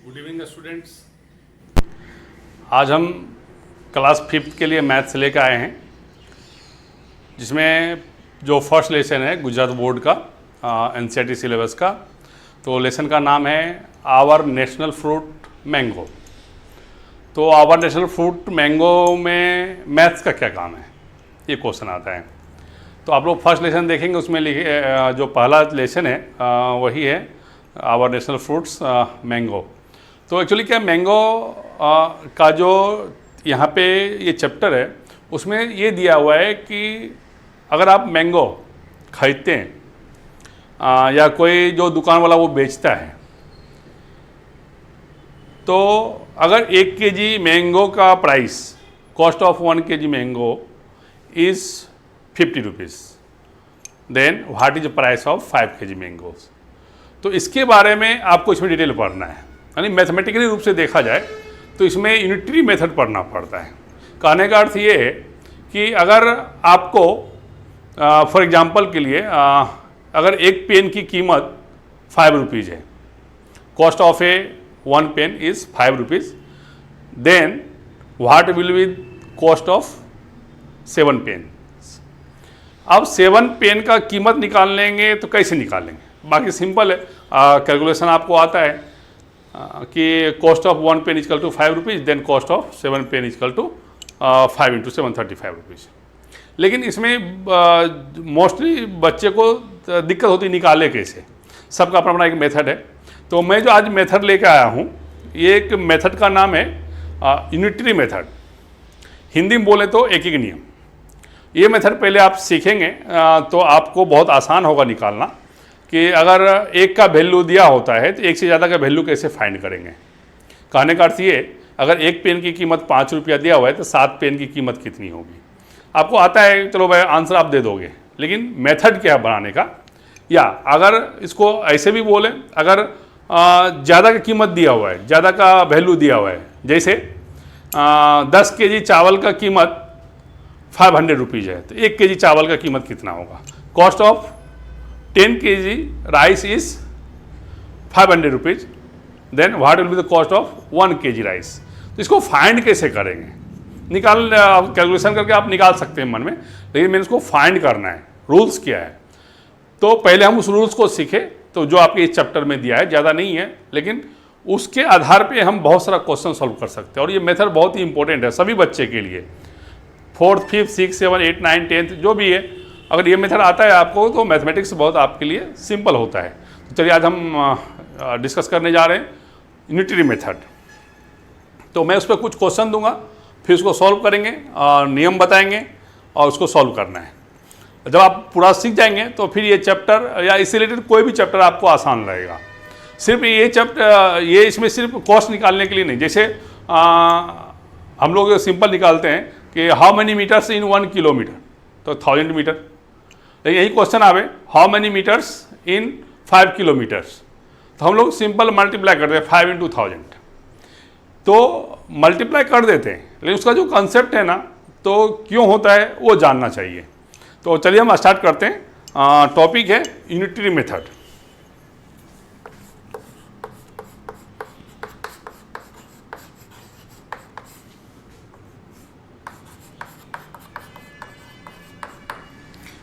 Good evening students. आज हम class 5th के लिए मैथ्स लेकर आए हैं, जिसमें जो फर्स्ट लेसन है गुजरात बोर्ड का एनसीईआरटी सिलेबस का। तो लेसन का नाम है आवर नेशनल फ्रूट मैंगो। तो आवर नेशनल फ्रूट मैंगो में मैथ्स का क्या काम है, ये क्वेश्चन आता है। तो आप लोग फर्स्ट लेसन देखेंगे, उसमें लिखे जो पहला लेसन है वही है आवर नेशनल फ्रूट्स मैंगो। तो एक्चुअली क्या मैंगो का जो यहाँ पे ये चैप्टर है उसमें ये दिया हुआ है कि अगर आप मैंगो खरीदते हैं या कोई जो दुकान वाला वो बेचता है, तो अगर 1 kg मैंगो का price, cost of 1 kg mango is 50 rupees, then what is the price of 5 kg mangoes. तो इसके बारे में आपको इसमें डिटेल पढ़ना है, यानी मैथमेटिकली रूप से देखा जाए तो इसमें यूनिटरी मेथड पढ़ना पड़ता है। कहने का अर्थ ये है कि अगर आपको फॉर एग्जांपल के लिए अगर एक पेन की कीमत 5 रुपीज़ है, cost of a 1 pen is 5 rupees, then what will be cost of 7 pen. अब 7 पेन का कीमत निकाल लेंगे तो कैसे निकालेंगे? बाकी सिंपल है, कैलकुलेशन आपको आता है कि cost of 1 pen is equal to 5 rupees, then cost of 7 pen is equal to 5 × 7 35 rupees. लेकिन इसमें मोस्टली बच्चे को दिक्कत होती निकाले कैसे, सबका अपना अपना एक मेथड है। तो मैं जो आज मेथड लेकर आया हूँ, ये एक मेथड का नाम है यूनिटरी मेथड। हिंदी में बोले तो एक नियम। ये मेथड पहले आप सीखेंगे तो आपको बहुत आसान होगा निकालना कि अगर 1 का वैल्यू दिया होता है तो 1 से ज़्यादा का वैल्यू कैसे फाइंड करेंगे। कहने का अर्थ ये, अगर 1 पेन की कीमत 5 रुपया दिया हुआ है तो 7 पेन की कीमत कितनी होगी आपको आता है। चलो भाई आंसर आप दे दोगे, लेकिन मेथड क्या है बनाने का। या अगर इसको ऐसे भी बोले, अगर ज़्यादा का कीमत दिया हुआ है, ज़्यादा का वैल्यू दिया हुआ है, जैसे 10 kg चावल का कीमत 500 रुपीज़ है, तो 1 kg चावल का कीमत कितना होगा। Cost of 10 kg rice is 500 rupees, then what will be the cost of 1 kg rice. तो इसको फाइंड कैसे करेंगे, निकाल कैलकुलेशन करके आप निकाल सकते हैं मन में, लेकिन मैंने इसको फाइंड करना है। रूल्स क्या है, तो पहले हम उस रूल्स को सीखें। तो जो आपके इस चैप्टर में दिया है ज़्यादा नहीं है, लेकिन उसके आधार पे हम बहुत सारा क्वेश्चन सॉल्व कर सकते हैं। और ये मेथड बहुत ही इंपॉर्टेंट है सभी बच्चे के लिए, 4th 5th 6th 7th 8th 9th 10th जो भी है। अगर ये मेथड आता है आपको तो मैथमेटिक्स बहुत आपके लिए सिंपल होता है। तो चलिए आज हम डिस्कस करने जा रहे हैं यूनिटरी मेथड। तो मैं उस पर कुछ क्वेश्चन दूंगा, फिर उसको सॉल्व करेंगे, नियम बताएंगे और उसको सॉल्व करना है। जब आप पूरा सीख जाएंगे तो फिर ये चैप्टर या इससे रिलेटेड कोई भी चैप्टर आपको आसान रहेगा। सिर्फ ये चैप्टर, ये इसमें सिर्फ कॉस्ट निकालने के लिए नहीं। जैसे हम लोग सिंपल निकालते हैं कि how many meters in 1 kilometer, तो 1000 मीटर। लेकिन यही क्वेश्चन आवे how many meters in 5 kilometers, तो हम लोग सिंपल मल्टीप्लाई करते हैं 5 × 1000, तो मल्टीप्लाई कर देते हैं। लेकिन उसका जो कंसेप्ट है ना, तो क्यों होता है वो जानना चाहिए। तो चलिए हम स्टार्ट करते हैं। टॉपिक है यूनिटरी मेथड।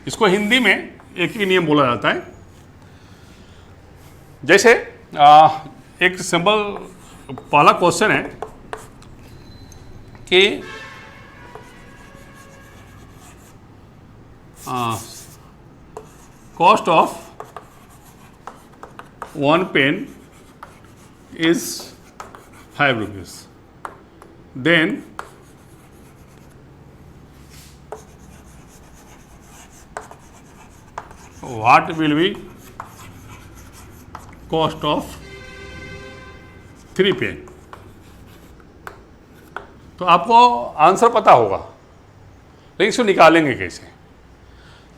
इसको हिंदी में एक ही नियम बोला जाता है। जैसे एक सिंपल पहला क्वेश्चन है कि cost of 1 pen is 5 rupees, then what will be cost of 3 pen. तो आपको आंसर पता होगा, लेकिन इसको निकालेंगे कैसे।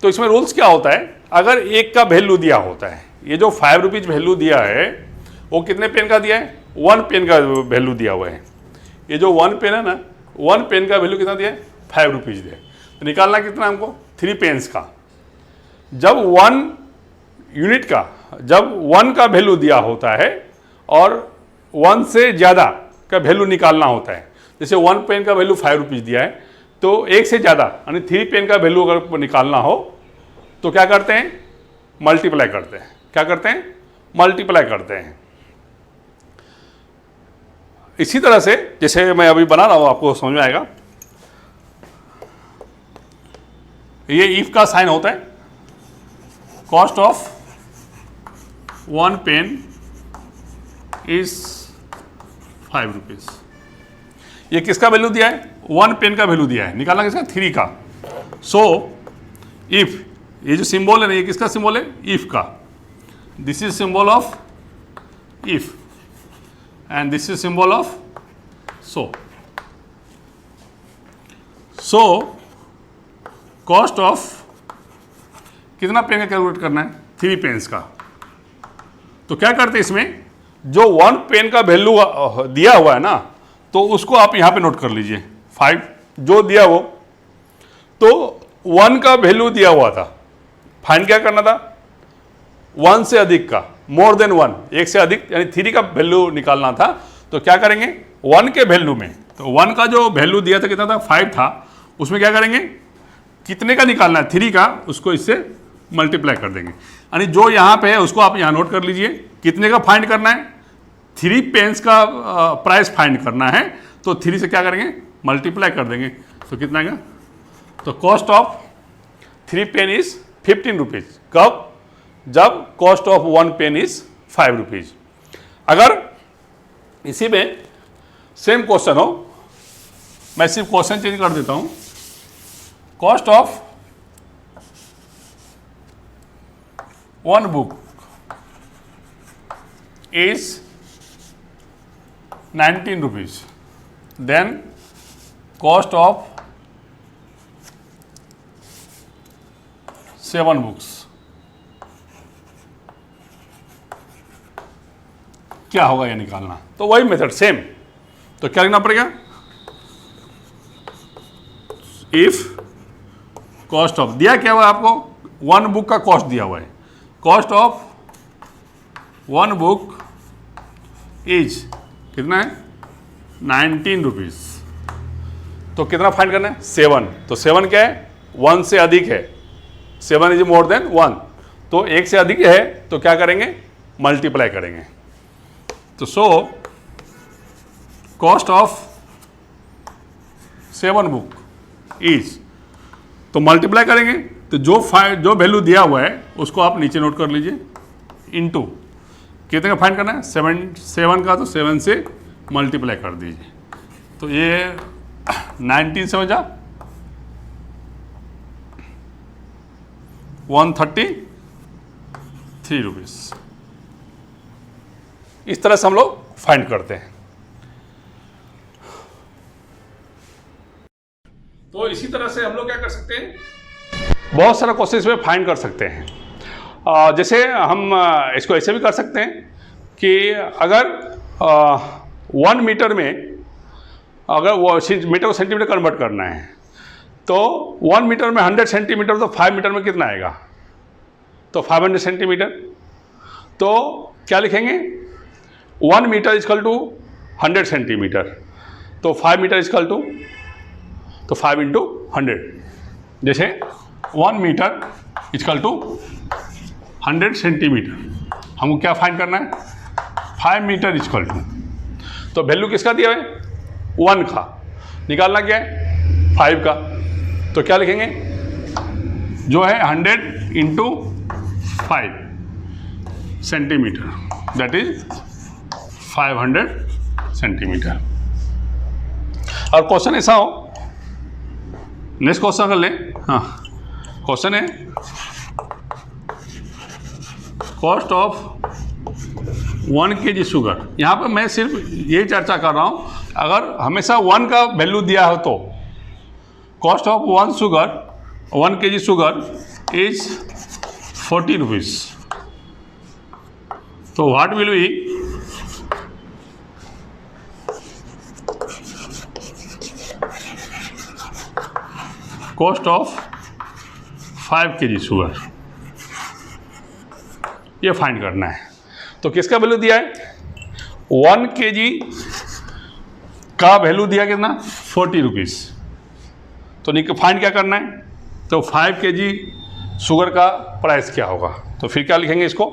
तो इसमें रूल्स क्या होता है, अगर 1 का वैल्यू दिया होता है, ये जो 5 रुपीज़ वैल्यू दिया है वो कितने पेन का दिया है, 1 पेन का वैल्यू दिया हुआ है। ये जो 1 पेन है ना, 1 पेन का वैल्यू कितना दिया है, 5 रुपीज़ दिया है। तो निकालना कितना हमको, 3 पेन्स का। जब 1 यूनिट का, जब 1 का वैल्यू दिया होता है और 1 से ज़्यादा का वैल्यू निकालना होता है, जैसे 1 पेन का वैल्यू 5 रुपीज़ दिया है, तो 1 से ज़्यादा यानी 3 पेन का वैल्यू अगर निकालना हो तो क्या करते हैं, मल्टीप्लाई करते हैं। क्या करते हैं, मल्टीप्लाई करते हैं। इसी तरह से जैसे मैं अभी बना रहा हूँ, आपको समझ में आएगा। ये इफ का साइन होता है, cost of 1 pen is 5 rupees. ये किसका वैल्यू दिया है, 1 पेन का वैल्यू दिया है, निकालना किसका, 3 का। सो इफ, ये जो सिंबल है ना, ये किसका सिंबल है, इफ का। This is symbol of if and this is symbol of so. So cost of कितना पेन का कैलकुलेट करना है, 3 पेन्स का। तो क्या करते हैं, इसमें जो 1 पेन का वैल्यू दिया हुआ है ना, तो उसको आप यहाँ पे नोट कर लीजिए, 5 जो दिया वो, तो 1 का वैल्यू दिया हुआ था, फाइंड क्या करना था, 1 से अधिक का, मोर देन 1, 1 से अधिक यानी 3 का वैल्यू निकालना था। तो क्या करेंगे, 1 के वैल्यू में, तो 1 का जो वैल्यू दिया था कितना था, 5 था, उसमें क्या करेंगे, कितने का निकालना है, 3 का, उसको इससे मल्टीप्लाई कर देंगे। यानी जो यहाँ पे है उसको आप यहाँ नोट कर लीजिए, कितने का फाइंड करना है, 3 पेन्स का प्राइस फाइंड करना है, तो 3 से क्या करेंगे, मल्टीप्लाई कर देंगे। तो कितना आएगा, तो cost of 3 pen is 15 rupees. कब, जब cost of 1 pen is 5 rupees. अगर इसी में सेम क्वेश्चन हो, मैं सिर्फ क्वेश्चन चेंज कर देता हूँ, cost of 1 book is 19 rupees, then cost of 7 books क्या होगा, ये निकालना। तो वही मेथड सेम। तो क्या लिखना पड़ेगा, इफ कॉस्ट ऑफ, दिया क्या हुआ है आपको, 1 बुक का कॉस्ट दिया हुआ है, कॉस्ट ऑफ 1 बुक इज कितना है, 19 रुपीज़। तो कितना फाइंड करना है, 7। तो 7 क्या है, 1 से अधिक है, 7 इज मोर देन 1, तो 1 से अधिक है, तो क्या करेंगे, मल्टीप्लाई करेंगे। तो सो कॉस्ट ऑफ 7 बुक इज, तो मल्टीप्लाई करेंगे, तो जो वैल्यू दिया हुआ है उसको आप नीचे नोट कर लीजिए, इनटू कितने का फाइंड करना है, 7 का, तो 7 से मल्टीप्लाई कर दीजिए। तो ये 19 से हो जा 133 रुपीज़। इस तरह से हम लोग फाइंड करते हैं। तो इसी तरह से हम लोग क्या कर सकते हैं, बहुत सारा क्वेश्चन इसमें फाइंड कर सकते हैं। जैसे हम इसको ऐसे भी कर सकते हैं कि अगर 1 मीटर में, अगर वो मीटर को सेंटीमीटर कन्वर्ट करना है, तो 1 मीटर में 100 सेंटीमीटर, तो 5 मीटर में कितना आएगा, तो 500 सेंटीमीटर। तो क्या लिखेंगे, 1 मीटर इजकल टू 100 सेंटीमीटर, तो 5 मीटर इजकल टू, तो 5 इंटू 100। जैसे 1 मीटर इजकल टू 100 सेंटीमीटर, हमको क्या फाइंड करना है, 5 मीटर इजकल टू, तो वैल्यू किसका दिया है, 1 का, निकालना क्या है, 5 का। तो क्या लिखेंगे, जो है 100 into 5 centimetre, that is 500 centimetre. और क्वेश्चन ऐसा हो, नेक्स्ट क्वेश्चन कर लें। हाँ, क्वेश्चन है कॉस्ट ऑफ 1 kg शुगर। यहाँ पर मैं सिर्फ ये चर्चा कर रहा हूँ, अगर हमेशा 1 का वैल्यू दिया हो तो cost of 1 kg sugar is 40 rupees. तो what will be cost of 5 kg sugar, ये फाइंड करना है। तो किसका वैल्यू दिया है, 1 kg का वैल्यू दिया कितना 40 रुपीज़। तो फाइंड क्या करना है, तो 5 kg शुगर का प्राइस क्या होगा। तो फिर क्या लिखेंगे इसको,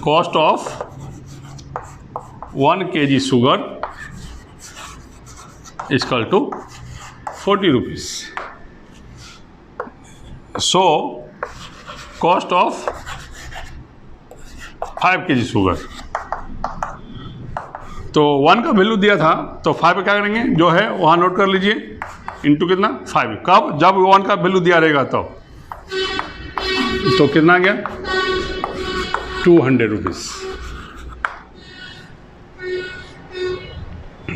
cost of 1 kg sugar equal to 40 rupees. So cost of 5 kg sugar, तो 1 का वैल्यू दिया था, तो 5 पे क्या करेंगे, जो है वहाँ नोट कर लीजिए, इंटू कितना 5। कब, जब 1 का वैल्यू दिया रहेगा तो कितना आ गया 200 रुपीज़।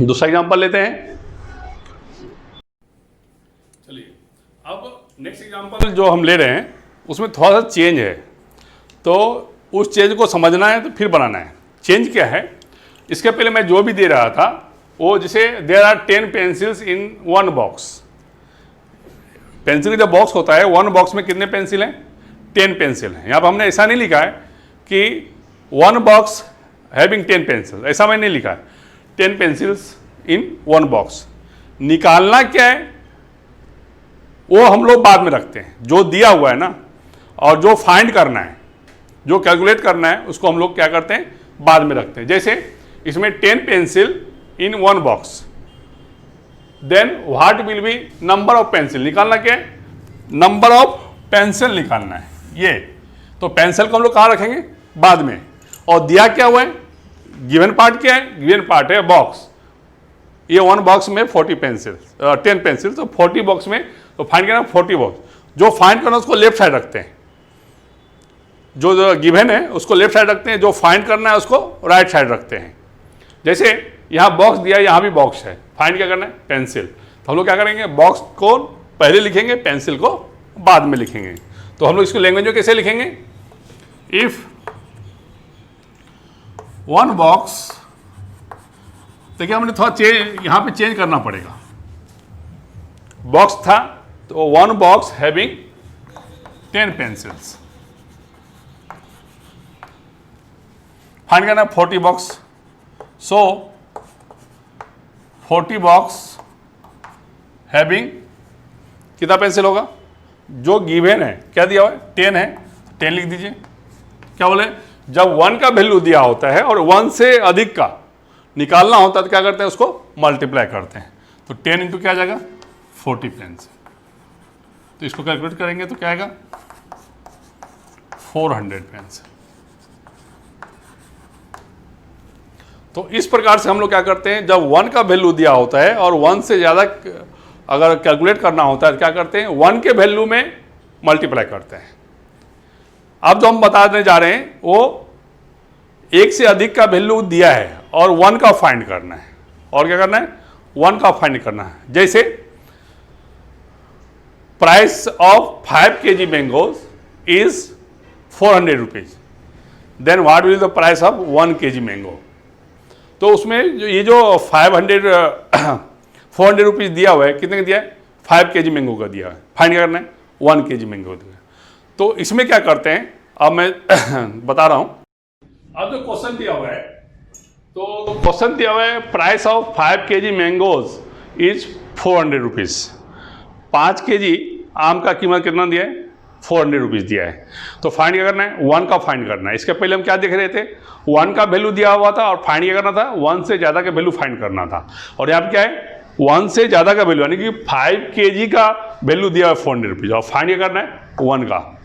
दूसरा एग्जांपल लेते हैं। चलिए अब नेक्स्ट एग्जांपल जो हम ले रहे हैं उसमें थोड़ा सा चेंज है, तो उस चेंज को समझना है तो फिर बनाना है। चेंज क्या है, इसके पहले मैं जो भी दे रहा था वो जैसे there are 10 pencils in 1 box. Pencil का जब बॉक्स होता है 1 बॉक्स में कितने पेंसिल हैं, 10 पेंसिल हैं। यहाँ पर हमने ऐसा नहीं लिखा है कि 1 बॉक्स हैविंग 10 पेंसिल, ऐसा मैंने नहीं लिखा है। 10 पेंसिल्स इन 1 बॉक्स। निकालना क्या है वो हम लोग बाद में रखते हैं, जो दिया हुआ है ना, और जो फाइंड करना है, जो कैलकुलेट करना है, उसको हम लोग क्या करते हैं, बाद में रखते हैं। जैसे इसमें 10 pencil in 1 box, then what will be number of pencil. निकालना क्या है, नंबर ऑफ पेंसिल निकालना है ये। तो पेंसिल को हम लोग कहाँ रखेंगे, बाद में। और दिया क्या हुआ है, गिवन पार्ट क्या है, गिवन पार्ट है बॉक्स। ये 1 बॉक्स में 40 पेंसिल 10 पेंसिल, तो 40 बॉक्स में तो फाइंड करना 40 बॉक्स। जो फाइंड करना उसको लेफ्ट साइड रखते हैं, जो गिवन है उसको लेफ्ट साइड रखते हैं, जो फाइंड करना है उसको राइट साइड रखते हैं। जैसे यहाँ बॉक्स दिया है, यहाँ भी बॉक्स है, फाइंड क्या करना है, पेंसिल। तो हम लोग क्या करेंगे, बॉक्स को पहले लिखेंगे, पेंसिल को बाद में लिखेंगे। तो हम लोग इसको लैंग्वेज में कैसे लिखेंगे, इफ 1 बॉक्स, देखिए हमने थोड़ा चेंज यहाँ पे चेंज करना पड़ेगा। बॉक्स था तो 1 बॉक्स हैविंग 10 पेंसिल्स, फाइंड करना 40 बॉक्स। सो 40 बॉक्स हैविंग कितना पेंसिल होगा, जो गिवन है क्या दिया हुआ है 10 है, 10 लिख दीजिए। क्या बोले, जब 1 का वैल्यू दिया होता है और 1 से अधिक का निकालना होता है तो क्या करते हैं, उसको मल्टीप्लाई करते हैं। तो 10 इंटू क्या आ जाएगा 40 पेंसिल। तो इसको कैलकुलेट करेंगे तो क्या आएगा 400 पेंसिल। तो इस प्रकार से हम लोग क्या करते हैं, जब 1 का वैल्यू दिया होता है और 1 से ज़्यादा अगर कैलकुलेट करना होता है तो क्या करते हैं, 1 के वैल्यू में मल्टीप्लाई करते हैं। अब जो हम बताने जा रहे हैं वो 1 से अधिक का वैल्यू दिया है और 1 का फाइंड करना है। और क्या करना है, 1 का फाइंड करना है। जैसे price of 5 kg mangoes is 400 rupees, then what will the price of 1 kg mango. तो उसमें ये जो 400 रुपीज़ दिया हुआ है, कितने का दिया है, 5 kg मैंगो का दिया है। फाइंड करना है 1 kg मैंगो दिया। तो इसमें क्या करते हैं, अब मैं बता रहा हूँ। अब जो क्वेश्चन दिया हुआ है, तो क्वेश्चन दिया हुआ है price of 5 kg mangoes is 400 rupees. 5 kg आम का कीमत कितना दिया है, 400 रुपीज़ दिया है। तो फाइंड क्या करना है, 1 का फाइंड करना है। इसके पहले हम क्या देख रहे थे, 1 का वैल्यू दिया हुआ था और फाइंड क्या करना था, 1 से ज़्यादा का वैल्यू फाइंड करना था। और यहाँ पे क्या है, 1 से ज़्यादा का वैल्यू, यानी कि 5 kg का वैल्यू दिया है 400 रुपीज़, और फाइंड क्या करना है 1 का।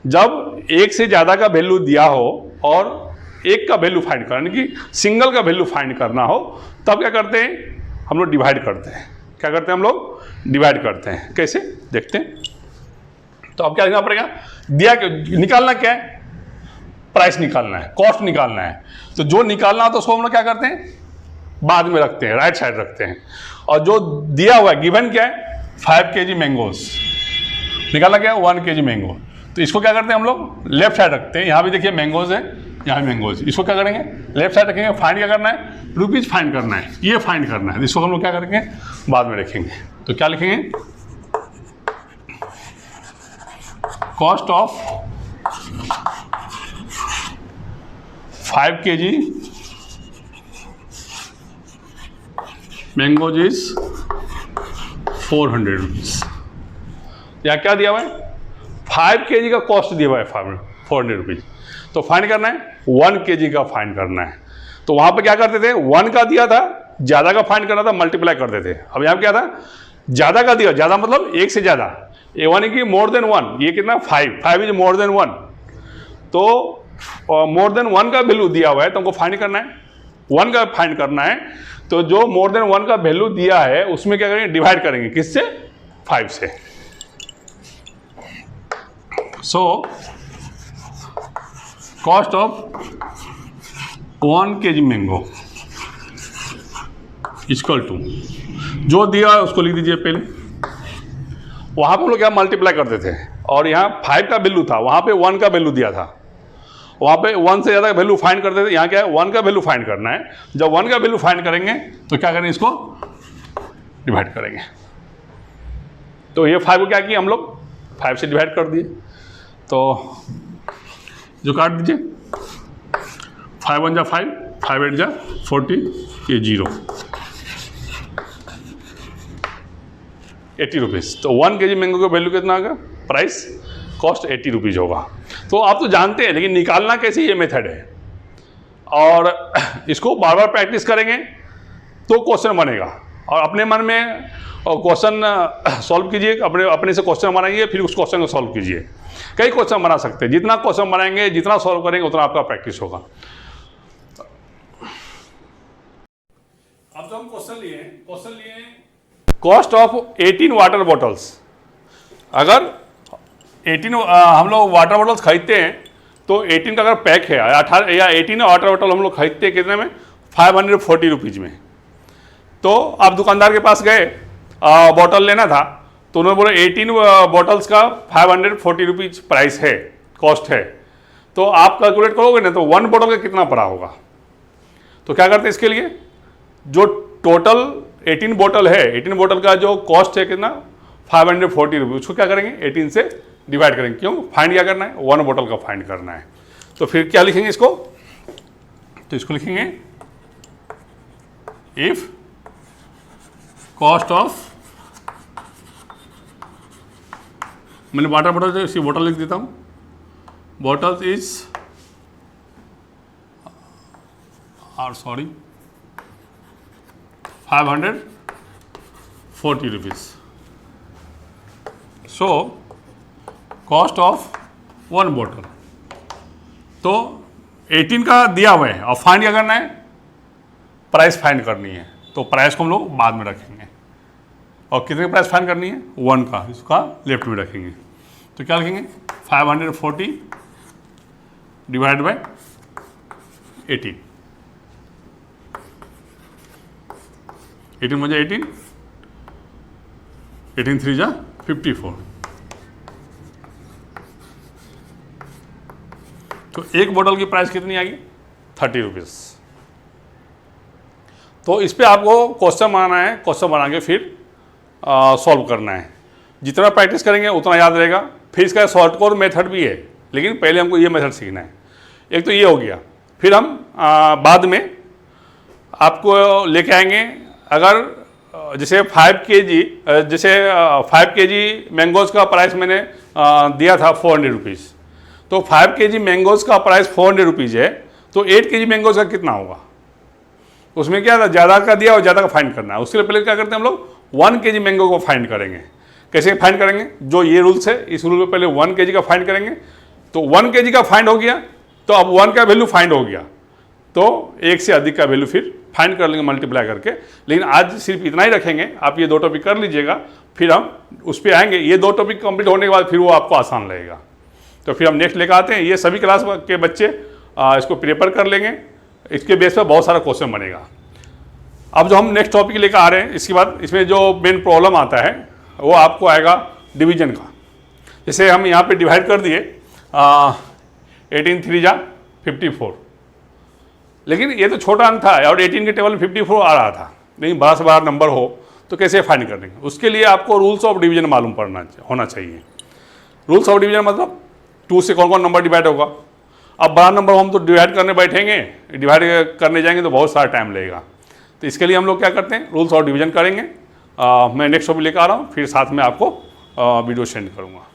जब 1 से ज़्यादा का वैल्यू दिया हो और 1 का वैल्यू फाइंड करना, यानी कि सिंगल का वैल्यू फाइंड करना हो, तब क्या करते हैं, हम लोग डिवाइड करते हैं। क्या करते हैं, हम लोग डिवाइड करते हैं। कैसे, देखते हैं। तो अब क्या लिखना पड़ेगा, दिया निकालना क्या है, प्राइस निकालना है, कॉस्ट निकालना है। तो जो निकालना हो तो उसको हम लोग क्या करते हैं, बाद में रखते हैं, राइट साइड रखते हैं। और जो दिया हुआ है, गिवन क्या है, 5 kg मैंगोज, निकालना क्या है 1 kg मैंगो। तो इसको क्या करते हैं, हम लोग लेफ्ट साइड रखते हैं। यहाँ भी देखिए मैंगोज है, यहाँ मैंगोज। इसको क्या करेंगे, लेफ्ट साइड रखेंगे। फाइंड क्या करना है, रुपीज़ फाइंड करना है, ये फाइंड करना है। इसको हम लोग क्या करेंगे, बाद में रखेंगे। तो क्या लिखेंगे, cost of 5 kg mangoes is 400 rupees. यहाँ क्या दिया हुआ है? 5 kg का कॉस्ट दिया हुआ है 400 रुपीज़। तो फाइंड करना है 1 kg का फाइंड करना है। तो वहाँ पे क्या करते थे, 1 का दिया था, ज़्यादा का फाइंड करना था, मल्टीप्लाई करते थे। अब यहाँ क्या था, ज़्यादा का दिया, ज़्यादा मतलब एक से ज़्यादा, A1 की मोर देन 1, ये कितना 5 इज मोर देन 1। तो मोर देन 1 का वैल्यू दिया हुआ है तो हमको फाइंड करना है, 1 का फाइंड करना है। तो जो मोर देन 1 का वैल्यू दिया है उसमें क्या करेंगे, डिवाइड करेंगे, किससे? 5 से। So cost of 1 kg mango equal to, जो दिया है उसको लिख दीजिए पहले। वहाँ पे हम लोग क्या मल्टीप्लाई करते थे, और यहाँ 5 का वैल्यू था, वहाँ पे 1 का वैल्यू दिया था, वहाँ पे 1 से ज़्यादा वैल्यू फाइंड करते थे। यहाँ क्या है, 1 का वैल्यू फाइंड करना है। जब 1 का वैल्यू फाइंड करेंगे तो क्या करेंगे, इसको डिवाइड करेंगे। तो ये 5 को क्या किया हम लोग, 5 से डिवाइड कर दिए। तो जो काट दीजिए, 5 1 जा 5, 5 8 जा 40, ये 0, 80 रुपीज़। तो 1 kg मैंगो का वैल्यू कितना होगा, प्राइस कॉस्ट 80 रुपीज़ होगा। तो आप तो जानते हैं, लेकिन निकालना कैसे, ये मेथड है। और इसको बार बार प्रैक्टिस करेंगे तो क्वेश्चन बनेगा। और अपने मन में क्वेश्चन सॉल्व कीजिए, अपने से क्वेश्चन बनाइए, फिर उस क्वेश्चन को सॉल्व कीजिए। कई क्वेश्चन बना सकते हैं, जितना क्वेश्चन बनाएंगे, जितना सॉल्व करेंगे, उतना आपका प्रैक्टिस होगा। अब जो हम क्वेश्चन लिए कॉस्ट ऑफ 18 वाटर बॉटल्स। अगर 18 हम लोग वाटर बॉटल्स खरीदते हैं तो 18 का अगर पैक है 18 या 18 वाटर बॉटल हम लोग खरीदते हैं कितने में, 540 रुपीज़ में। तो आप दुकानदार के पास गए, बॉटल लेना था, तो उन्होंने बोला 18 बॉटल्स का 540 रुपीज़ प्राइस है, कॉस्ट है। तो आप कैलकुलेट करोगे ना, तो 1 बॉटल का कितना पड़ा होगा। तो क्या करते हैं इसके लिए, जो टोटल 18 बॉटल है, 18 बॉटल का जो कॉस्ट है कितना, 540 रुपीज़, उसको क्या करेंगे 18 से डिवाइड करेंगे। क्यों, फाइंड क्या करना है, 1 बॉटल का फाइंड करना है। तो फिर क्या लिखेंगे इसको, तो इसको लिखेंगे इफ कॉस्ट ऑफ, मैंने वाटर बॉटल से इसी बॉटल लिख देता हूँ, bottles is 540 rupees. So cost of 1 bottle, तो 18 का दिया हुआ है और फाइंड क्या करना है, प्राइस फाइंड करनी है। तो प्राइस को हम लोग बाद में रखेंगे, और कितने की प्राइस फाइंड करनी है, 1 का, इसका लेफ्ट में रखेंगे। तो क्या लिखेंगे, 540 डिवाइड बाय 18, 18 मुझे 18, 18 3 जा 54। तो एक बोतल की प्राइस कितनी आ गई, 30 रुपीज़। तो इस पे आपको क्वेश्चन बनाना है, क्वेश्चन बना के फिर सॉल्व करना है। जितना प्रैक्टिस करेंगे उतना याद रहेगा। फिर इसका शॉर्टकट मेथड भी है, लेकिन पहले हमको ये मेथड सीखना है। एक तो ये हो गया, फिर हम बाद में आपको लेके आएंगे। अगर जैसे 5 kg मैंगोज़ का प्राइस मैंने दिया था 400 रुपीज़, तो 5 kg मैंगोज़ का प्राइस 400 रुपीज़ है, तो 8 kg मैंगोज़ का कितना होगा। उसमें क्या था, ज़्यादा का दिया और ज़्यादा का फाइंड करना है। उसके लिए पहले क्या करते हैं हम लोग, 1 kg मैंगो को फाइंड करेंगे। कैसे फाइंड करेंगे, जो ये रूल्स है, इस रूल में पहले 1 kg का फाइंड करेंगे। तो 1 kg का फाइंड हो गया, तो अब 1 का वैल्यू फाइंड हो गया, तो 1 से अधिक का वैल्यू फिर फाइंड कर लेंगे मल्टीप्लाई करके। लेकिन आज सिर्फ इतना ही रखेंगे, आप ये 2 टॉपिक कर लीजिएगा, फिर हम उस पर आएंगे। ये 2 टॉपिक कंप्लीट होने के बाद फिर वो आपको आसान लगेगा। तो फिर हम नेक्स्ट लेकर आते हैं। ये सभी क्लास के बच्चे इसको प्रिपेयर कर लेंगे, इसके बेस पर बहुत सारा क्वेश्चन बनेगा। अब जो हम नेक्स्ट टॉपिक लेकर आ रहे हैं, इसके बाद इसमें जो मेन प्रॉब्लम आता है वो आपको आएगा डिवीजन का। जैसे हम यहाँ पे डिवाइड कर दिए 18 3 जा 54, लेकिन ये तो छोटा अंक था और 18 के टेबल में 54 आ रहा था, लेकिन बड़ा से बड़ा नंबर हो तो कैसे फाइंड करेंगे। उसके लिए आपको रूल्स ऑफ डिवीजन मालूम होना चाहिए। रूल्स ऑफ डिवीजन मतलब 2 से कौन कौन नंबर डिवाइड होगा, अब बड़ा नंबर हम तो डिवाइड करने बैठेंगे, डिवाइड करने जाएंगे तो बहुत सारा टाइम लगेगा। तो इसके लिए हम लोग क्या करते हैं, रूल्स और डिवीजन करेंगे। मैं नेक्स्ट टॉपिक लेकर आ रहा हूँ, फिर साथ में आपको वीडियो सेंड करूँगा।